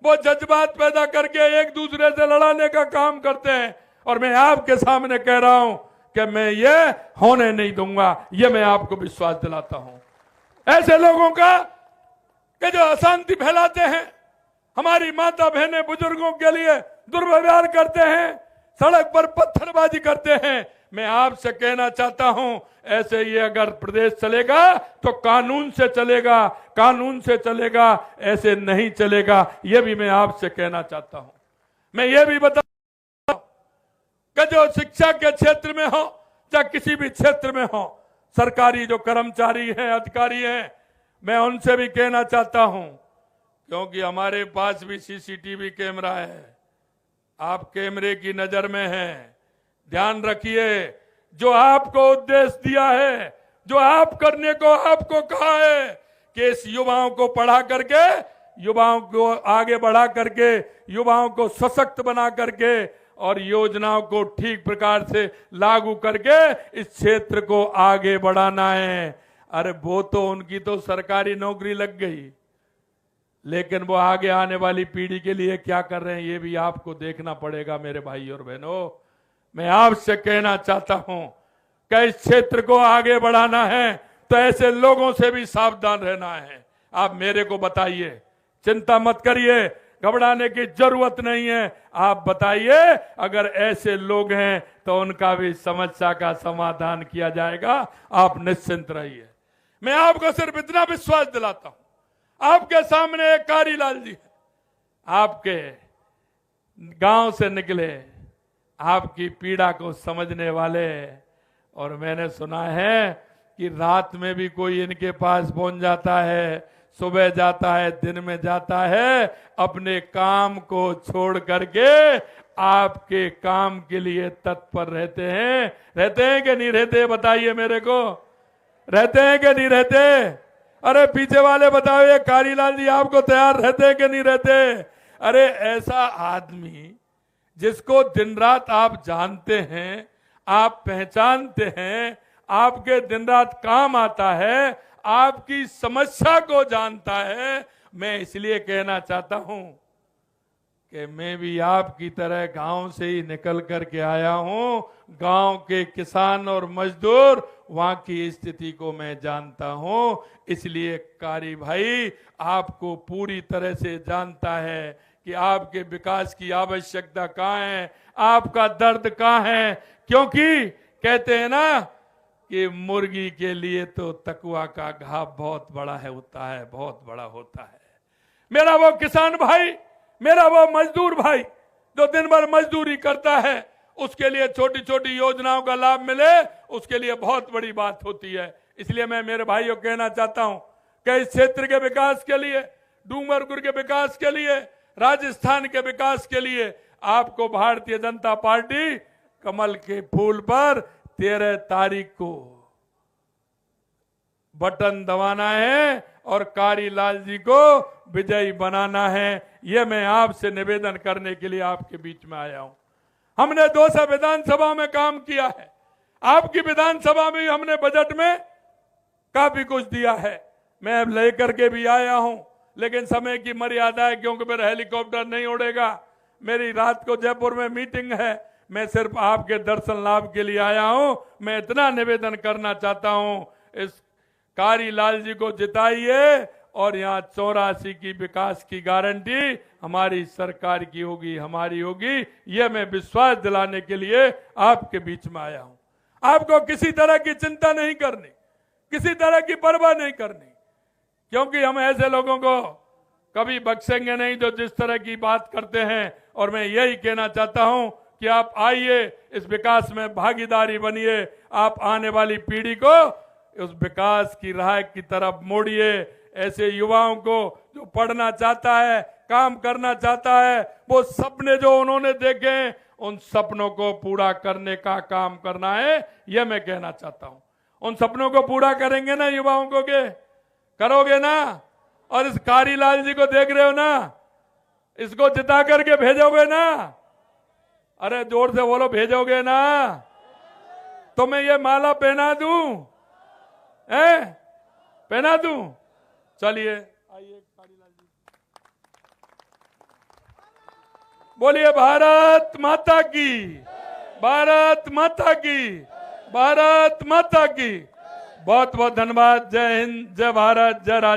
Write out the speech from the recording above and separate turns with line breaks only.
वो जज्बात पैदा करके एक दूसरे से लड़ाने का काम करते हैं। और मैं आपके सामने कह रहा हूं कि मैं ये होने नहीं दूंगा। ये मैं आपको विश्वास दिलाता हूं। ऐसे लोगों का कि जो अशांति फैलाते हैं, हमारी माता बहनें बुजुर्गों के लिए दुर्व्यवहार करते हैं, सड़क पर पत्थरबाजी करते हैं, मैं आपसे कहना चाहता हूं ऐसे ये अगर प्रदेश चलेगा तो कानून से चलेगा, कानून से चलेगा, ऐसे नहीं चलेगा। ये भी मैं आपसे कहना चाहता हूं। मैं ये भी बता कि जो शिक्षा के क्षेत्र में हो या किसी भी क्षेत्र में हो, सरकारी जो कर्मचारी हैं, अधिकारी हैं, मैं उनसे भी कहना चाहता हूं, क्योंकि हमारे पास भी सीसीटीवी कैमरा है, आप कैमरे की नजर में हैं। ध्यान रखिए, जो आपको उद्देश्य दिया है, जो आप करने को आपको कहा है कि इस युवाओं को पढ़ा करके, युवाओं को आगे बढ़ा करके, युवाओं को सशक्त बना करके और योजनाओं को ठीक प्रकार से लागू करके इस क्षेत्र को आगे बढ़ाना है। अरे वो तो उनकी तो सरकारी नौकरी लग गई, लेकिन वो आगे आने वाली पीढ़ी के लिए क्या कर रहे हैं ये भी आपको देखना पड़ेगा। मेरे भाई और बहनों, मैं आपसे कहना चाहता हूं कि इस क्षेत्र को आगे बढ़ाना है तो ऐसे लोगों से भी सावधान रहना है। आप मेरे को बताइए, चिंता मत करिए, घबराने की जरूरत नहीं है। आप बताइए, अगर ऐसे लोग हैं तो उनका भी समस्या का समाधान किया जाएगा। आप निश्चिंत रहिए। मैं आपको सिर्फ इतना विश्वास दिलाता हूं, आपके सामने एक कारीलाल जी है, आपके गांव से निकले, आपकी पीड़ा को समझने वाले, और मैंने सुना है कि रात में भी कोई इनके पास पहुंच जाता है, सुबह जाता है, दिन में जाता है, अपने काम को छोड़ करके आपके काम के लिए तत्पर रहते हैं। रहते हैं कि नहीं रहते? बताइए मेरे को, रहते हैं कि नहीं रहते? अरे पीछे वाले बताओ, ये कारीलाल जी आपको तैयार रहते हैं कि नहीं रहते? अरे ऐसा आदमी जिसको दिन रात आप जानते हैं, आप पहचानते हैं, आपके दिन रात काम आता है, आपकी समस्या को जानता है। मैं इसलिए कहना चाहता हूं कि मैं भी आपकी तरह गांव से ही निकल करके आया हूं। गांव के किसान और मजदूर, वहां की स्थिति को मैं जानता हूं। इसलिए कारी भाई आपको पूरी तरह से जानता है कि आपके विकास की आवश्यकता कहां है, आपका दर्द कहां है। क्योंकि कहते हैं ना कि मुर्गी के लिए तो तकुआ का घाव बहुत बड़ा है, होता है, बहुत बड़ा होता है। मेरा वो किसान भाई, मेरा वो मजदूर भाई जो दिन भर मजदूरी करता है, उसके लिए छोटी छोटी योजनाओं का लाभ मिले, उसके लिए बहुत बड़ी बात होती है। इसलिए मैं मेरे भाइयों को कहना चाहता हूं कि इस क्षेत्र के विकास के लिए, डूंगरपुर के विकास के लिए, राजस्थान के विकास के लिए आपको भारतीय जनता पार्टी कमल के फूल पर 13 तारीख को बटन दबाना है और कारीलाल जी को विजयी बनाना है। यह मैं आपसे निवेदन करने के लिए आपके बीच में आया हूं। हमने 200 विधानसभा में काम किया है, आपकी विधानसभा में हमने बजट में काफी कुछ दिया है। मैं अब लेकर के भी आया हूं, लेकिन समय की मर्यादा है, क्योंकि मेरा हेलीकॉप्टर नहीं उड़ेगा। मेरी रात को जयपुर में मीटिंग है, मैं सिर्फ आपके दर्शन लाभ के लिए आया हूं। मैं इतना निवेदन करना चाहता हूं, इस कारीलाल जी को जिताइए और यहाँ 84 की विकास की गारंटी हमारी सरकार की होगी, हमारी होगी। यह मैं विश्वास दिलाने के लिए आपके बीच में आया हूं। आपको किसी तरह की चिंता नहीं करनी, किसी तरह की परवाह नहीं करनी, क्योंकि हम ऐसे लोगों को कभी बख्शेंगे नहीं जो जिस तरह की बात करते हैं। और मैं यही कहना चाहता हूं कि आप आइए, इस विकास में भागीदारी बनिए, आप आने वाली पीढ़ी को उस विकास की राह की तरफ मोड़िए। ऐसे युवाओं को जो पढ़ना चाहता है, काम करना चाहता है, वो सपने जो उन्होंने देखे, उन सपनों को पूरा करने का काम करना है। यह मैं कहना चाहता हूं। उन सपनों को पूरा करेंगे ना युवाओं को, के करोगे ना? और इस कारीलाल जी को देख रहे हो ना, इसको जिता करके भेजोगे ना? अरे जोर से बोलो, भेजोगे ना? तो मैं ये माला पहना दूं, पहना दूं? चलिए आइए कारीलाल जी। बोलिए भारत माता की, भारत माता की, भारत माता की। बहुत बहुत धन्यवाद। जय हिंद, जय भारत, जय राज।